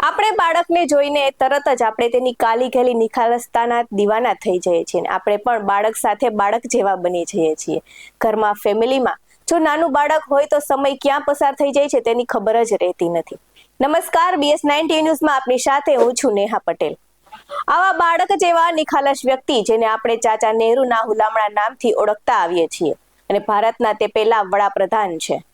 આપણે બાળકને જોઈને તરત જ આપણે તેની કાલી ઘેલી નિખાલસતાના દીવાના થઈ જઈએ છીએ. આપણે પણ બાળક સાથે બાળક જેવા બની જઈએ છીએ. ઘરમાં, ફેમિલીમાં જો નાનું બાળક હોય તો સમય ક્યાં પસાર થઈ જાય છે તેની ખબર જ રહેતી નથી. નમસ્કાર, BS9 TV ન્યૂઝમાં આપની સાથે હું છું નેહા પટેલ. આવા બાળક જેવા નિખાલસ વ્યક્તિ જેને આપણે ચાચા નહેરુના હુલામણા નામથી ઓળખતા આવીએ છીએ અને ભારતના તે પહેલા વડાપ્રધાન છે.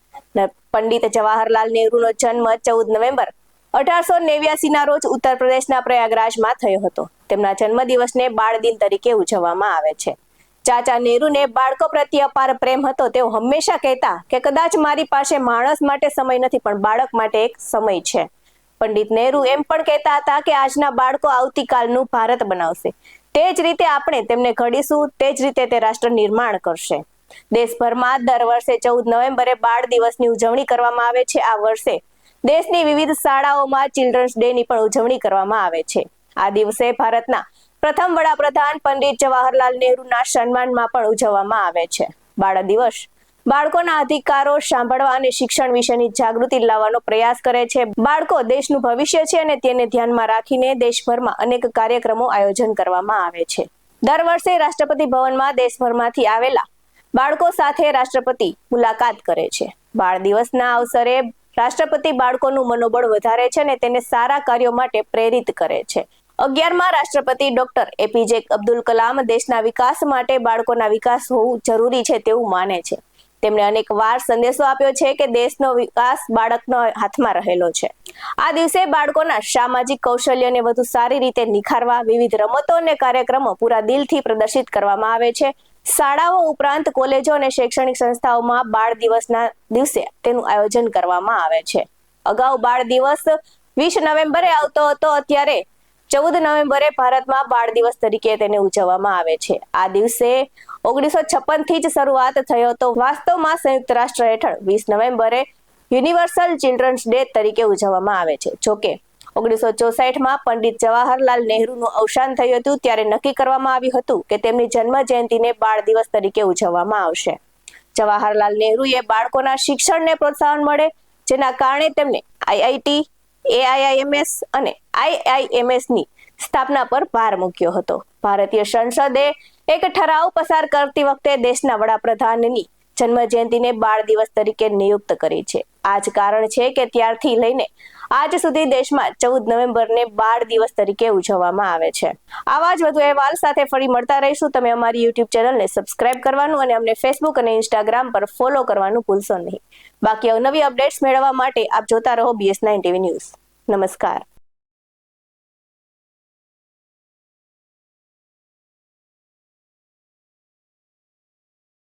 પંડિત જવાહરલાલ નહેરુનો જન્મ 14 નવેમ્બર 1889 ના રોજ ઉત્તર પ્રદેશના પ્રયાગરાજમાં થયો હતો. તેમના જન્મદિવસને બાળ દિન તરીકે ઉજવવામાં આવે છે. ચાચા નહેરુને બાળકો પ્રત્યે અપાર પ્રેમ હતો. તેઓ હંમેશા કહેતા કે કદાચ મારી પાસે માણસ માટે સમય નથી, પણ બાળક માટે એક સમય છે. પંડિત નહેરુ એમ પણ કહેતા હતા કે આજના બાળકો આવતીકાલનું ભારત બનાવશે. તે જ રીતે આપણે તેમને ઘડીશું, તે જ રીતે તે રાષ્ટ્ર નિર્માણ કરશે. દેશભરમાં દર વર્ષે 14 નવેમ્બરે બાળ દિવસની ઉજવણી કરવામાં આવે છે. આ વર્ષે દેશની વિવિધ શાળાઓમાં ચિલ્ડ્રન્સ ડે ની પણ ઉજવણી કરવામાં આવે છે. આ દિવસે ભારતના પ્રથમ વડાપ્રધાન પંડિત જવાહરલાલ નહેરુના સન્માનમાં પણ ઉજવવામાં આવે છે. બાળ દિવસ બાળકોના અધિકારો સાંભળવા અને શિક્ષણ વિશેની જાગૃતિ લાવવાનો પ્રયાસ કરે છે. બાળકો દેશનું ભવિષ્ય છે અને તેને ધ્યાનમાં રાખીને દેશભરમાં અનેક કાર્યક્રમો આયોજન કરવામાં આવે છે. દર વર્ષે રાષ્ટ્રપતિ ભવનમાં દેશભરમાંથી આવેલા બાળકો સાથે રાષ્ટ્રપતિ મુલાકાત કરે છે. બાળ દિવસના અવસરે રાષ્ટ્રપતિ બાળકોનું મનોબળ વધારે છે અને તેને સારા કાર્યો માટે પ્રેરિત કરે છે. 11મા રાષ્ટ્રપતિ ડોક્ટર APJ અબ્દુલ કલામ દેશના વિકાસ માટે બાળકોના વિકાસ હોવું જરૂરી છે તેવું માને છે. તેમણે અનેકવાર સંદેશો આપ્યો છે કે દેશનો વિકાસ બાળકના હાથમાં રહેલો છે. આ દિવસે બાળકોના સામાજિક કૌશલ્યને વધુ સારી રીતે નિખારવા વિવિધ રમતો અને કાર્યક્રમો પૂરા દિલથી પ્રદર્શિત કરવામાં આવે છે. શાળાઓ ઉપરાંત કોલેજો અને શૈક્ષણિક સંસ્થાઓમાં બાળ દિવસના દિવસે તેનું આયોજન કરવામાં આવે છે. અગાઉ બાળ દિવસ 20 નવેમ્બરે આવતો હતો, અત્યારે 14 નવેમ્બરે ભારતમાં બાળ દિવસ તરીકે તેને ઉજવવામાં આવે છે. આ દિવસે 1956 થી જ શરૂઆત થયો હતો. વાસ્તવમાં સંયુક્ત રાષ્ટ્ર હેઠળ 20 નવેમ્બરે યુનિવર્સલ ચિલ્ડ્રન્સ ડે તરીકે ઉજવવામાં આવે છે. જોકે 1964માં પંડિત જવાહરલાલ નહેરુનું અવસાન થયું હતું, ત્યારે નક્કી કરવામાં આવ્યું હતું કે તેમની જન્મ જયંતિને બાળ દિવસ તરીકે ઉજવવામાં આવશે. જવાહરલાલ નહેરુએ બાળકોના શિક્ષણને પ્રોત્સાહન મળે, જેના કારણે તેમને IIT, AIIMS અને IIMS ની સ્થાપના પર ભાર મૂક્યો હતો. ભારતીય સંસદે એક ઠરાવ પસાર કરતી વખતે દેશના વડાપ્રધાનની જન્મ જયંતિને બાળ દિવસ તરીકે નિયુક્ત કરી છે. આ જ કારણ છે કે ત્યારથી લઈને આજ સુધી દેશમાં 14 નવેમ્બરને બાળ દિવસ તરીકે ઉજવવામાં આવે છે. આવા જ વધુ અહેવાલ સાથે ફરી મળતા રહીશું. તમે અમારી YouTube ચેનલને સબસ્ક્રાઇબ કરવાનું અને અમને Facebook અને Instagram પર ફોલો કરવાનું ભૂલશો નહીં. બાકી નવી અપડેટ્સ મેળવવા માટે આપ જોતા રહો BS9 TV ન્યૂઝ. નમસ્કાર.